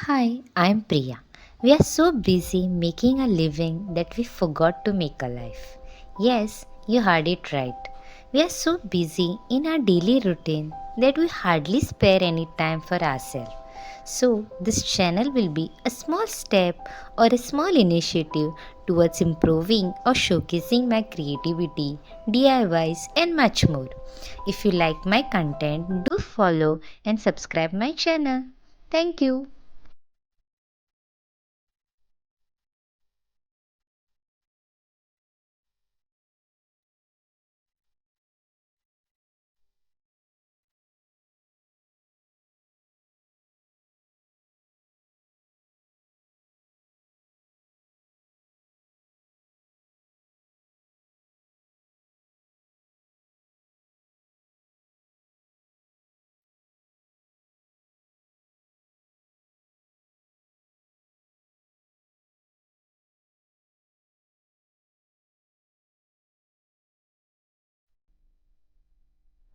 Hi, I'm Priya. We are so busy making a living that we forgot to make a life. Yes, you heard it right. We are so busy in our daily routine that we hardly spare any time for ourselves. So, this channel will be a small step or a small initiative towards improving or showcasing my creativity, DIYs, and much more. If you like my content, do follow and subscribe my channel. Thank you.